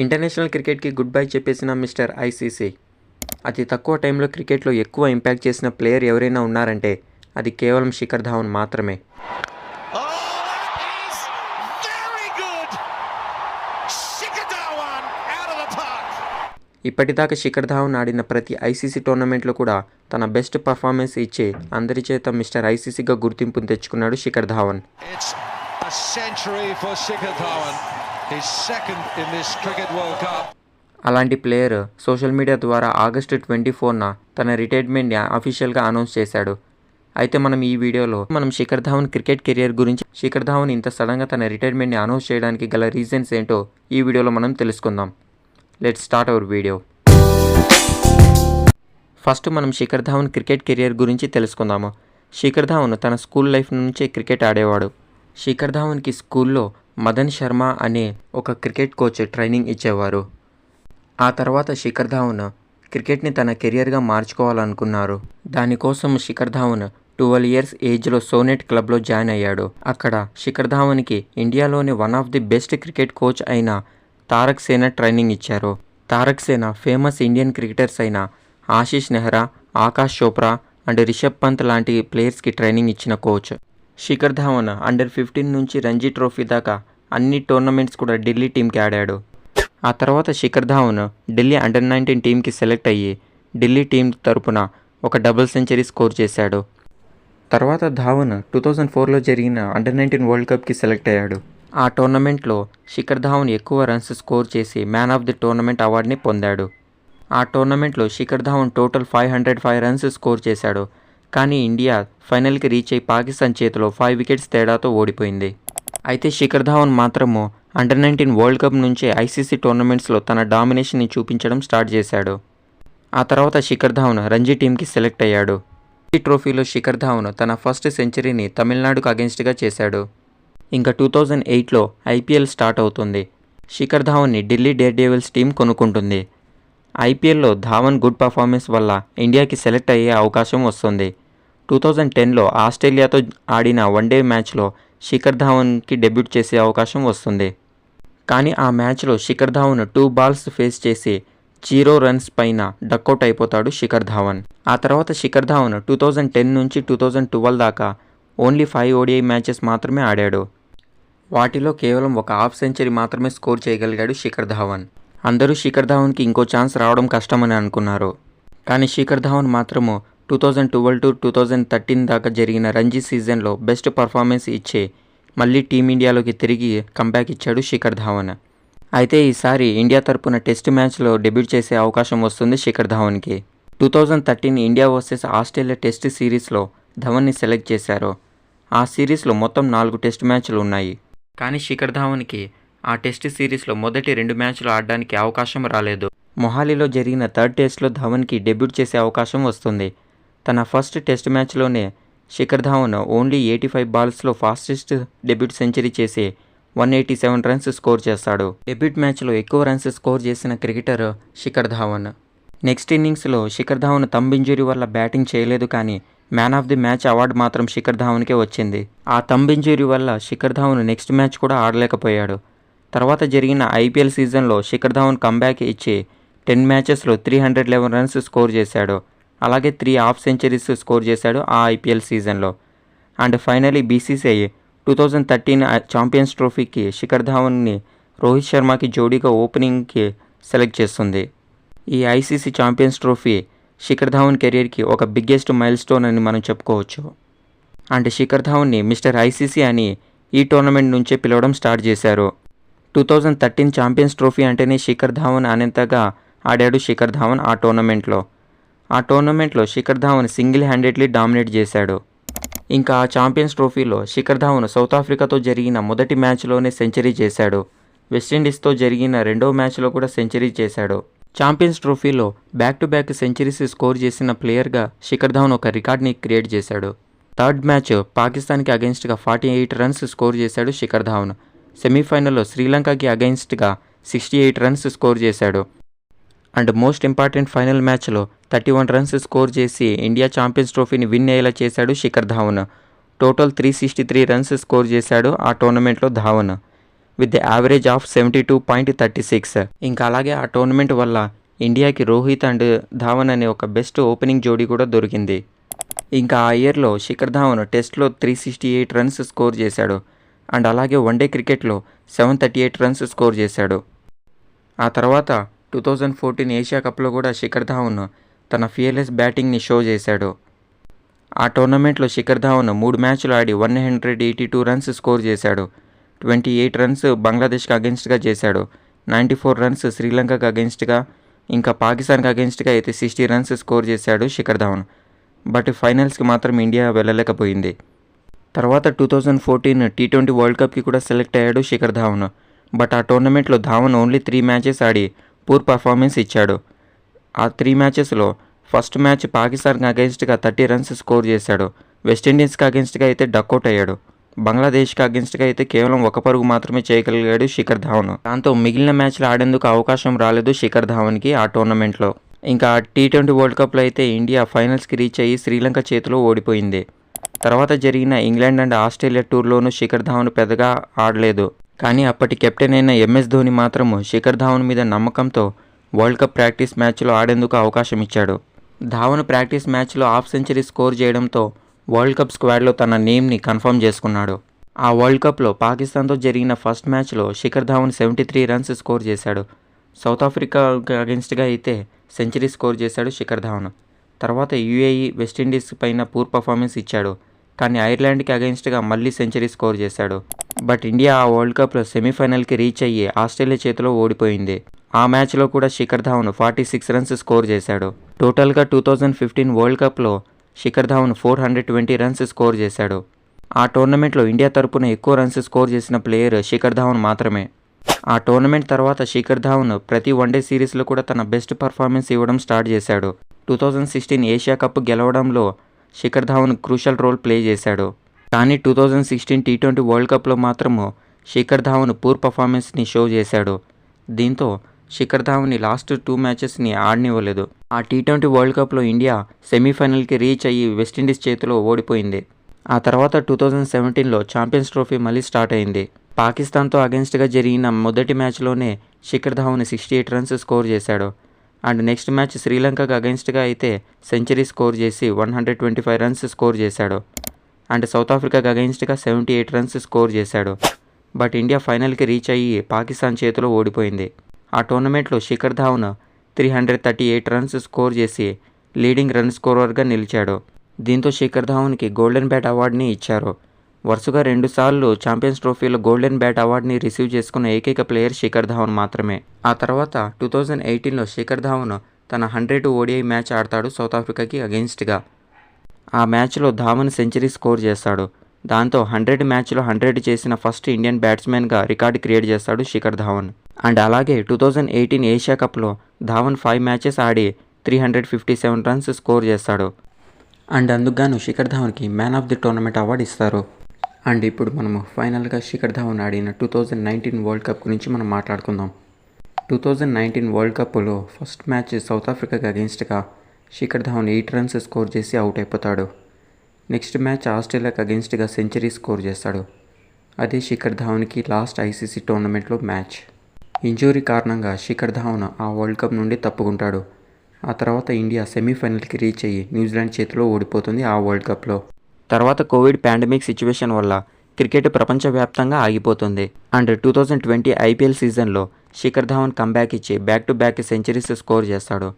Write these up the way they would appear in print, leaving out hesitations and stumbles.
International క్రికెట్కి good bye చెప్పేసిన mister ICC. అతి తక్కువ టైంలో క్రికెట్లో ఎక్కువ ఇంపాక్ట్ చేసిన ప్లేయర్ ఎవరైనా ఉన్నారంటే అది కేవలం శిఖర్ ధావన్ మాత్రమే. ఇప్పటిదాకా శిఖర్ ధావన్ ఆడిన ప్రతి ఐసీసీ టోర్నమెంట్లో కూడా తన బెస్ట్ పర్ఫార్మెన్స్ ఇచ్చి అందరి చేత మిస్టర్ ఐసీసీగా గుర్తింపును తెచ్చుకున్నాడు శిఖర్ ధావన్. అలాంటి ప్లేయర్ సోషల్ మీడియా ద్వారా ఆగస్టు 24న తన రిటైర్మెంట్ని అఫీషియల్గా అనౌన్స్ చేశాడు. అయితే మనం ఈ వీడియోలో శిఖర్ ధావన్ క్రికెట్ కెరియర్ గురించి, శిఖర్ ధావన్ ఇంత సడన్గా తన రిటైర్మెంట్ని అనౌన్స్ చేయడానికి గల రీజన్స్ ఏంటో ఈ వీడియోలో మనం తెలుసుకుందాం. Let's start our video. First మనం శిఖర్ ధావన్ క్రికెట్ కెరియర్ గురించి తెలుసుకుందాము. శిఖర్ ధావన్ తన స్కూల్ లైఫ్ నుంచే క్రికెట్ ఆడేవాడు. శిఖర్ ధావన్కి స్కూల్లో మదన్ శర్మ అనే ఒక క్రికెట్ కోచ్ ట్రైనింగ్ ఇచ్చేవారు. ఆ తర్వాత శిఖర్ ధావన్ క్రికెట్ని తన కెరియర్గా మార్చుకోవాలనుకున్నారు. దానికోసం శిఖర్ ధావన్ 12 ఇయర్స్ ఏజ్లో సోనెట్ క్లబ్లో జాయిన్ అయ్యాడు. అక్కడ శిఖర్ ధావన్కి ఇండియాలోని one of the best cricket coach అయిన తారక్ సేనా ట్రైనింగ్ ఇచ్చారు. తారక్ సేనా ఫేమస్ ఇండియన్ క్రికెటర్స్ అయిన ఆశీష్ నెహ్రా, ఆకాష్ చోప్రా అండ్ రిషబ్ పంత్ లాంటి ప్లేయర్స్కి ట్రైనింగ్ ఇచ్చిన కోచ్. శిఖర్ ధావన్ అండర్ 15 నుంచి రంజీ ట్రోఫీ దాకా అన్ని టోర్నమెంట్స్ కూడా ఢిల్లీ టీంకి ఆడాడు. ఆ తర్వాత శిఖర్ ధావన్ ఢిల్లీ అండర్ 19 టీంకి సెలెక్ట్ అయ్యి ఢిల్లీ టీం తరపున ఒక డబుల్ సెంచరీ స్కోర్ చేశాడు. తర్వాత ధావన్ 2004లో జరిగిన అండర్ 19 వరల్డ్ కప్కి సెలెక్ట్ అయ్యాడు. ఆ టోర్నమెంట్లో శిఖర్ ధావన్ ఎక్కువ రన్స్ స్కోర్ చేసి మ్యాన్ ఆఫ్ ది టోర్నమెంట్ అవార్డుని పొందాడు. ఆ టోర్నమెంట్లో Shikhar Dhawan total 505 runs score చేశాడు. కానీ ఇండియా ఫైనల్కి రీచ్ అయి పాకిస్తాన్ చేతిలో 5 వికెట్స్ తేడాతో ఓడిపోయింది. అయితే శిఖర్ ధావన్ మాత్రము అండర్ 19 వరల్డ్ కప్ నుంచే ఐసీసీ టోర్నమెంట్స్లో తన డామినేషన్ని చూపించడం స్టార్ట్ చేశాడు. ఆ తర్వాత శిఖర్ ధావన్ రంజీ టీంకి సెలెక్ట్ అయ్యాడు. ఈ ట్రోఫీలో శిఖర్ ధావన్ తన ఫస్ట్ సెంచరీని తమిళనాడుకు అగెన్స్ట్గా చేశాడు. ఇంకా 2008లో ఐపీఎల్ స్టార్ట్ అవుతుంది. శిఖర్ ధావన్ని ఢిల్లీ డేర్ డెవిల్స్ టీం కొనుక్కుంటుంది. ఐపీఎల్లో ధావన్ గుడ్ పర్ఫార్మెన్స్ వల్ల ఇండియాకి సెలెక్ట్ అయ్యే అవకాశం వస్తుంది. 2010లో ఆస్ట్రేలియాతో ఆడిన వన్డే మ్యాచ్లో శిఖర్ ధావన్కి డెబ్యూట్ చేసే అవకాశం వస్తుంది. కానీ ఆ మ్యాచ్లో శిఖర్ ధావన్ 2 బాల్స్ ఫేస్ చేసి 0 రన్స్ పైన డక్అవుట్ అయిపోతాడు శిఖర్ ధావన్. ఆ తర్వాత శిఖర్ ధావన్ 2010 నుంచి 2012 దాకా ఓన్లీ 5 ఓడిఐ మ్యాచెస్ మాత్రమే ఆడాడు. వాటిలో కేవలం ఒక హాఫ్ సెంచరీ మాత్రమే స్కోర్ చేయగలిగాడు శిఖర్ ధావన్. అందరూ శిఖర్ ధావన్కి ఇంకో ఛాన్స్ రావడం కష్టమని అనుకున్నారు. కానీ శిఖర్ ధావన్ మాత్రము 2012 టు 2013 దాకా జరిగిన రంజీ సీజన్లో బెస్ట్ పర్ఫార్మెన్స్ ఇచ్చి మళ్ళీ టీమిండియాలోకి తిరిగి కంబ్యాక్ ఇచ్చాడు శిఖర్ ధావన్. అయితే ఈసారి ఇండియా తరపున టెస్ట్ మ్యాచ్లో డెబ్యూట్ చేసే అవకాశం వస్తుంది శిఖర్ ధావన్కి. 2013 ఇండియా వర్సెస్ ఆస్ట్రేలియా టెస్ట్ సిరీస్లో ధవన్ని సెలెక్ట్ చేశారు. ఆ సిరీస్లో మొత్తం 4 టెస్ట్ మ్యాచ్లు ఉన్నాయి. కానీ శిఖర్ ధావన్కి ఆ టెస్ట్ సిరీస్లో మొదటి 2 మ్యాచ్లు ఆడడానికి అవకాశం రాలేదు. మొహాలీలో జరిగిన 3rd టెస్ట్లో ధవన్కి డెబ్యూట్ చేసే అవకాశం వస్తుంది. తన ఫస్ట్ టెస్ట్ మ్యాచ్లోనే శిఖర్ ధావన్ ఓన్లీ 85 బాల్స్లో ఫాస్టెస్ట్ డెబ్యూట్ సెంచరీ చేసి 187 రన్స్ స్కోర్ చేస్తాడు. డెబ్యూట్ మ్యాచ్లో ఎక్కువ రన్స్ స్కోర్ చేసిన క్రికెటర్ శిఖర్ ధావన్. నెక్స్ట్ ఇన్నింగ్స్లో శిఖర్ ధావన్ థంబ్ ఇంజరీ వల్ల బ్యాటింగ్ చేయలేదు, కానీ man of the match award మాత్రం శిఖర్ ధావన్కే వచ్చింది. ఆ థంబ్ ఇంజరీ వల్ల శిఖర్ ధావన్ నెక్స్ట్ మ్యాచ్ కూడా ఆడలేకపోయాడు. తర్వాత జరిగిన ఐపీఎల్ సీజన్లో శిఖర్ ధావన్ కంబ్యాక్ ఇచ్చి 10 మ్యాచెస్లో 311 రన్స్ స్కోర్ చేశాడు. అలాగే 3 హాఫ్ సెంచరీస్ స్కోర్ చేశాడు ఆ ఐపీఎల్ సీజన్లో. అండ్ ఫైనలీ బీసీసీఐ 2013 ఛాంపియన్స్ ట్రోఫీకి శిఖర్ ధావన్ని రోహిత్ శర్మకి జోడీగా ఓపెనింగ్కి సెలెక్ట్ చేస్తుంది. ఈ ICC champions trophy Shikhar Dhawan కెరియర్కి ఒక బిగ్గెస్ట్ మైల్ స్టోన్ అని మనం చెప్పుకోవచ్చు. అండ్ శిఖర్ ధావన్ని మిస్టర్ ఐసీసీ అని ఈ టోర్నమెంట్ నుంచే పిలవడం స్టార్ట్ చేశారు. 2013 ఛాంపియన్స్ ట్రోఫీ అంటేనే శిఖర్ ధావన్ అనేంతగా ఆడాడు శిఖర్ ధావన్ ఆ టోర్నమెంట్లో Shikhar Dhawan single handedly dominate చేశాడు. ఇంకా ఆ ఛాంపియన్స్ ట్రోఫీలో శిఖర్ ధావన్ సౌత్ ఆఫ్రికాతో జరిగిన మొదటి మ్యాచ్లోనే సెంచరీ చేశాడు. వెస్టిండీస్తో జరిగిన 2వ మ్యాచ్లో కూడా సెంచరీ చేశాడు. ఛాంపియన్స్ ట్రోఫీలో back to back centuries score చేసిన ప్లేయర్గా శిఖర్ ధావన్ ఒక రికార్డ్ని క్రియేట్ చేశాడు. 3rd మ్యాచ్ పాకిస్తాన్కి అగెన్స్ట్గా 48 రన్స్ స్కోర్ చేశాడు శిఖర్ ధావన్. సెమీఫైనల్లో శ్రీలంకకి అగెన్స్ట్గా 68 రన్స్ స్కోర్ చేశాడు. అండ్ మోస్ట్ ఇంపార్టెంట్ ఫైనల్ మ్యాచ్లో 31 రన్స్ స్కోర్ చేసి ఇండియా ఛాంపియన్స్ ట్రోఫీని విన్ అయ్యేలా చేశాడు Shikhar Dhawan. Total 363 runs score చేశాడు ఆ టోర్నమెంట్లో Dhawan. With the average of 72.36. ఇంకా అలాగే ఆ టోర్నమెంట్ వల్ల ఇండియాకి రోహిత్ అండ్ ధావన్ అనే ఒక బెస్ట్ ఓపెనింగ్ జోడీ కూడా దొరికింది. ఇంకా ఆ ఇయర్లో శిఖర్ ధావన్ టెస్ట్లో 368 రన్స్ స్కోర్ చేశాడు అండ్ అలాగే వన్డే క్రికెట్లో 738 రన్స్ స్కోర్ చేశాడు. ఆ తర్వాత 2014 ఏషియా కప్లో కూడా శిఖర్ ధావన్ తన ఫియర్లెస్ బ్యాటింగ్ని షో చేశాడు. ఆ టోర్నమెంట్లో శిఖర్ ధావన్ 3 మ్యాచ్లు ఆడి 182 రన్స్ స్కోర్ చేశాడు. 28 రన్స్ బంగ్లాదేశ్కి అగెన్స్ట్గా చేశాడు, 94 రన్స్ శ్రీలంకకు అగెన్స్ట్గా, ఇంకా పాకిస్తాన్కి అగెన్స్ట్గా అయితే 60 రన్స్ స్కోర్ చేశాడు శిఖర్ ధావన్. బట్ ఫైనల్స్కి మాత్రం ఇండియా వెళ్ళలేకపోయింది. తర్వాత 2014 T20 వరల్డ్ కప్కి కూడా సెలెక్ట్ అయ్యాడు శిఖర్ ధావన్. బట్ ఆ టోర్నమెంట్లో ధావన్ ఓన్లీ 3 మ్యాచెస్ ఆడి పూర్ పర్ఫార్మెన్స్ ఇచ్చాడు. ఆ 3 మ్యాచెస్లో ఫస్ట్ మ్యాచ్ పాకిస్తాన్కి అగెన్స్ట్గా 30 రన్స్ స్కోర్ చేశాడు, వెస్టిండీస్కి అగెన్స్ట్గా అయితే డక్అవుట్ అయ్యాడు, బంగ్లాదేశ్కి అగెన్స్ట్గా అయితే కేవలం 1 పరుగు మాత్రమే చేయగలిగాడు శిఖర్ ధావన్. దాంతో మిగిలిన మ్యాచ్లు ఆడేందుకు అవకాశం రాలేదు శిఖర్ ధావన్కి ఆ టోర్నమెంట్లో. ఇంకా T20 వరల్డ్ కప్లో అయితే ఇండియా ఫైనల్స్కి రీచ్ అయ్యి శ్రీలంక చేతిలో ఓడిపోయింది. తర్వాత జరిగిన ఇంగ్లాండ్ అండ్ ఆస్ట్రేలియా టూర్లోనూ శిఖర్ ధావన్ పెద్దగా ఆడలేదు. కానీ అప్పటి కెప్టెన్ అయిన MS ధోని మాత్రం శిఖర్ ధావన్ మీద నమ్మకంతో వరల్డ్ కప్ ప్రాక్టీస్ మ్యాచ్లో ఆడేందుకు అవకాశం ఇచ్చాడు. ధావన్ ప్రాక్టీస్ మ్యాచ్లో హాఫ్ సెంచరీ స్కోర్ చేయడంతో వరల్డ్ కప్ స్క్వాడ్లో తన నేమ్ని కన్ఫర్మ్ చేసుకున్నాడు. ఆ వరల్డ్ కప్లో పాకిస్తాన్తో జరిగిన ఫస్ట్ మ్యాచ్లో శిఖర్ ధావన్ 73 రన్స్ స్కోర్ చేశాడు. సౌత్ ఆఫ్రికాకి అగెన్స్ట్గా అయితే సెంచరీ స్కోర్ చేశాడు శిఖర్ ధావన్. తర్వాత UAE, వెస్టిండీస్ పైన పూర్ పర్ఫార్మెన్స్ ఇచ్చాడు, కానీ ఐర్లాండ్కి అగెన్స్ట్గా మళ్ళీ సెంచరీ స్కోర్ చేశాడు. బట్ ఇండియా ఆ వరల్డ్ కప్లో సెమీఫైనల్కి రీచ్ అయ్యి ఆస్ట్రేలియా చేతిలో ఓడిపోయింది. ఆ మ్యాచ్లో కూడా శిఖర్ ధావన్ 46 రన్స్ స్కోర్ చేశాడు. టోటల్గా 2015 వరల్డ్ కప్లో శిఖర్ ధావన్ 420 రన్స్ స్కోర్ చేశాడు. ఆ టోర్నమెంట్లో ఇండియా తరపున ఎక్కువ రన్స్ స్కోర్ చేసిన ప్లేయర్ శిఖర్ ధావన్ మాత్రమే. ఆ టోర్నమెంట్ తర్వాత శిఖర్ ధావన్ ప్రతి వన్డే సిరీస్లో కూడా తన బెస్ట్ పర్ఫార్మెన్స్ ఇవ్వడం స్టార్ట్ చేశాడు. 2016 ఏషియా కప్ గెలవడంలో Shikhar Dhawan crucial role play చేశాడు. కానీ 2016 T20 వరల్డ్ కప్లో మాత్రము శిఖర్ ధావన్ పూర్ పర్ఫార్మెన్స్ని షో చేశాడు. దీంతో శిఖర్ ధావన్ని లాస్ట్ 2 మ్యాచెస్ని ఆడనివ్వలేదు. ఆ T20 వరల్డ్ కప్లో ఇండియా సెమీఫైనల్కి రీచ్ అయ్యి వెస్టిండీస్ చేతిలో ఓడిపోయింది. ఆ తర్వాత 2017లో ఛాంపియన్స్ ట్రోఫీ మళ్ళీ స్టార్ట్ అయింది. పాకిస్తాన్తో అగెన్స్ట్గా జరిగిన మొదటి మ్యాచ్లోనే శిఖర్ ధావన్ 68 రన్స్ స్కోర్ చేశాడు. అండ్ నెక్స్ట్ మ్యాచ్ శ్రీలంకకు అగెన్స్ట్గా అయితే సెంచరీ స్కోర్ చేసి 125 రన్స్ స్కోర్ చేశాడు. అండ్ సౌత్ ఆఫ్రికాకు అగెన్స్ట్గా 78 రన్స్ స్కోర్ చేశాడు. బట్ ఇండియా ఫైనల్కి రీచ్ అయ్యి పాకిస్తాన్ చేతిలో ఓడిపోయింది. ఆ టోర్నమెంట్లో శిఖర్ ధావన్ 338 రన్స్ స్కోర్ చేసి లీడింగ్ రన్ స్కోరర్గా నిలిచాడు. దీంతో శిఖర్ ధావన్కి గోల్డెన్ బ్యాట్ అవార్డుని ఇచ్చారు. వరుసగా 2 సార్లు ఛాంపియన్స్ ట్రోఫీలో గోల్డెన్ బ్యాట్ అవార్డుని రిసీవ్ చేసుకున్న ఏకైక ప్లేయర్ శిఖర్ ధావన్ మాత్రమే. ఆ తర్వాత 2018లో శిఖర్ ధావన్ తన 100 ODI మ్యాచ్ ఆడతాడు సౌత్ ఆఫ్రికాకి అగెన్స్ట్గా. ఆ మ్యాచ్లో ధావన్ సెంచరీ స్కోర్ చేస్తాడు. దాంతో 100 మ్యాచ్లో 100 చేసిన ఫస్ట్ ఇండియన్ బ్యాట్స్మెన్గా రికార్డు క్రియేట్ చేస్తాడు శిఖర్ ధావన్. అండ్ అలాగే 2018 ఏషియా కప్లో ధావన్ 5 మ్యాచెస్ ఆడి 357 రన్స్ స్కోర్ చేస్తాడు. అండ్ అందుకుగాను శిఖర్ ధావన్కి man of the tournament award ఇస్తారు. అండ్ ఇప్పుడు మనము ఫైనల్గా శిఖర్ ధావన్ ఆడిన 2019 వరల్డ్ కప్ గురించి మనం మాట్లాడుకుందాం. 2019 వరల్డ్ కప్లో ఫస్ట్ మ్యాచ్ సౌత్ ఆఫ్రికాకి అగెన్స్ట్గా శిఖర్ ధావన్ 8 రన్స్ స్కోర్ చేసి అవుట్ అయిపోతాడు. నెక్స్ట్ మ్యాచ్ ఆస్ట్రేలియాకి అగెన్స్ట్గా సెంచరీ స్కోర్ చేస్తాడు. అదే శిఖర్ ధావన్కి లాస్ట్ ICC టోర్నమెంట్లో మ్యాచ్. ఇంజూరీ కారణంగా శిఖర్ ధావన్ ఆ వరల్డ్ కప్ నుండి తప్పుకుంటాడు. ఆ తర్వాత ఇండియా సెమీఫైనల్కి రీచ్ అయ్యి న్యూజిలాండ్ చేతిలో ఓడిపోతుంది ఆ వరల్డ్ కప్లో. తర్వాత కోవిడ్ పాండమిక్ సిచ్యువేషన్ వల్ల క్రికెట్ ప్రపంచవ్యాప్తంగా ఆగిపోతుంది. అండ్ 2020 IPL సీజన్లో శిఖర్ ధావన్ కంబ్యాక్ ఇచ్చి back to back centuries score చేస్తాడు.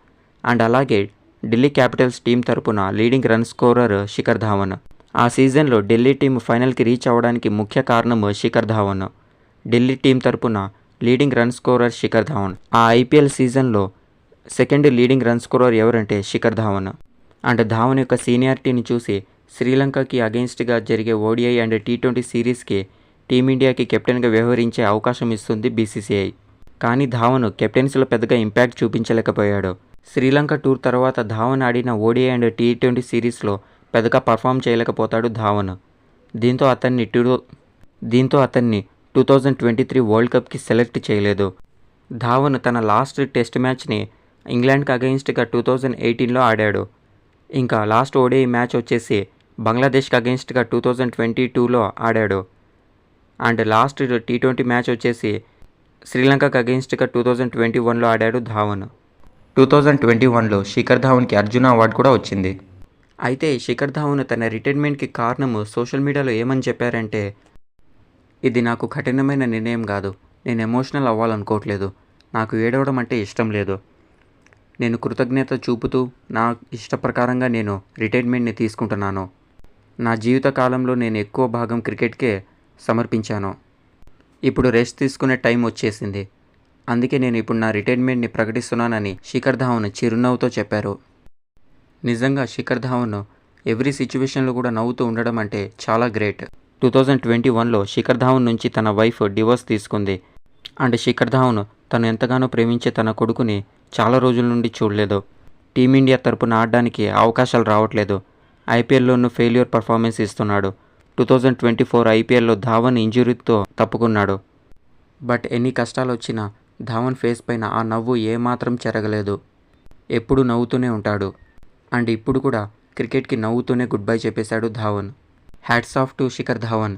అండ్ అలాగే ఢిల్లీ క్యాపిటల్స్ టీం తరపున leading run scorer Shikhar Dhawan. ఆ సీజన్లో ఢిల్లీ టీం ఫైనల్కి రీచ్ అవ్వడానికి ముఖ్య కారణం శిఖర్ ధావన్. ఢిల్లీ టీం తరపున leading run scorer Shikhar Dhawan. ఆ IPL సీజన్లో సెకండ్ లీడింగ్ రన్ స్కోరర్ ఎవరంటే శిఖర్ ధావన్. అండ్ ధావన్ యొక్క సీనియారిటీని చూసి శ్రీలంకకి అగెన్స్ట్గా జరిగే ODI అండ్ T20 సిరీస్కి టీమిండియాకి కెప్టెన్గా వ్యవహరించే అవకాశం ఇస్తుంది BCCI. కానీ ధావన్ కెప్టెన్సీలో పెద్దగా ఇంపాక్ట్ చూపించలేకపోయాడు. శ్రీలంక టూర్ తర్వాత ధావన్ ఆడిన ODI అండ్ T20 సిరీస్లో పెద్దగా పర్ఫామ్ చేయలేకపోతాడు ధావన్. దీంతో అతన్ని 2023 వరల్డ్ కప్కి సెలెక్ట్ చేయలేదు. ధావన్ తన లాస్ట్ టెస్ట్ మ్యాచ్ని ఇంగ్లాండ్కి అగెన్స్ట్గా 2018లో ఆడాడు. ఇంకా లాస్ట్ ODI మ్యాచ్ వచ్చేసి బంగ్లాదేశ్కి అగెన్స్ట్గా 2022లో ఆడాడు. అండ్ లాస్ట్ T20 మ్యాచ్ వచ్చేసి శ్రీలంకకు అగెయిన్స్ట్గా 2021లో ఆడాడు ధావన్. 2021లో శిఖర్ ధావన్కి అర్జున అవార్డు కూడా వచ్చింది. అయితే శిఖర్ ధావన్ తన రిటైర్మెంట్కి కారణము సోషల్ మీడియాలో ఏమని చెప్పారంటే, ఇది నాకు కఠినమైన నిర్ణయం కాదు, నేను ఎమోషనల్ అవ్వాలనుకోవట్లేదు, నాకు ఏడవడం అంటే ఇష్టం లేదు, నేను కృతజ్ఞత చూపుతూ నా ఇష్ట ప్రకారంగా నేను రిటైర్మెంట్ని తీసుకుంటున్నాను, నా జీవిత కాలంలో నేను ఎక్కువ భాగం క్రికెట్కే సమర్పించాను, ఇప్పుడు రెస్ట్ తీసుకునే టైం వచ్చేసింది, అందుకే నేను ఇప్పుడు నా రిటైర్మెంట్ని ప్రకటిస్తున్నానని శిఖర్ ధావన్ చిరునవ్వుతో చెప్పారు. నిజంగా శిఖర్ ధావన్ ఎవ్రీ సిచ్యువేషన్లో కూడా నవ్వుతూ ఉండడం అంటే చాలా గ్రేట్. 2021లో శిఖర్ ధావన్ నుంచి తన వైఫ్ డివోర్స్ తీసుకుంది. అండ్ శిఖర్ ధావన్ తను ఎంతగానో ప్రేమించే తన కొడుకుని చాలా రోజుల నుండి చూడలేదు. టీమిండియా తరపున ఆడడానికి అవకాశాలు రావట్లేదు. ఐపీఎల్లోనూ ఫెయిల్యూర్ పర్ఫార్మెన్స్ ఇస్తున్నాడు. 2024 ఐపీఎల్లో ధావన్ ఇంజురీతో తప్పుకున్నాడు. బట్ ఎన్ని కష్టాలు వచ్చినా ధావన్ ఫేస్ పైన ఆ నవ్వు ఏమాత్రం చెరగలేదు. ఎప్పుడు నవ్వుతూనే ఉంటాడు. అండ్ ఇప్పుడు కూడా క్రికెట్కి నవ్వుతూనే గుడ్ బై చెప్పేశాడు Dhawan. Hats off to Shikhar Dhawan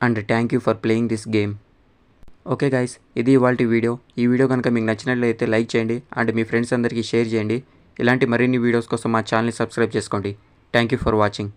and thank you for playing this game. Okay guys, ఇది ఇవాల్టి వీడియో. ఈ వీడియో కనుక మీకు నచ్చినట్లయితే లైక్ చేయండి అండ్ మీ ఫ్రెండ్స్ అందరికీ షేర్ చేయండి. ఇలాంటి మరిన్ని వీడియోస్ కోసం మా ఛానల్ని సబ్స్క్రైబ్ చేసుకోండి. Thank you for watching.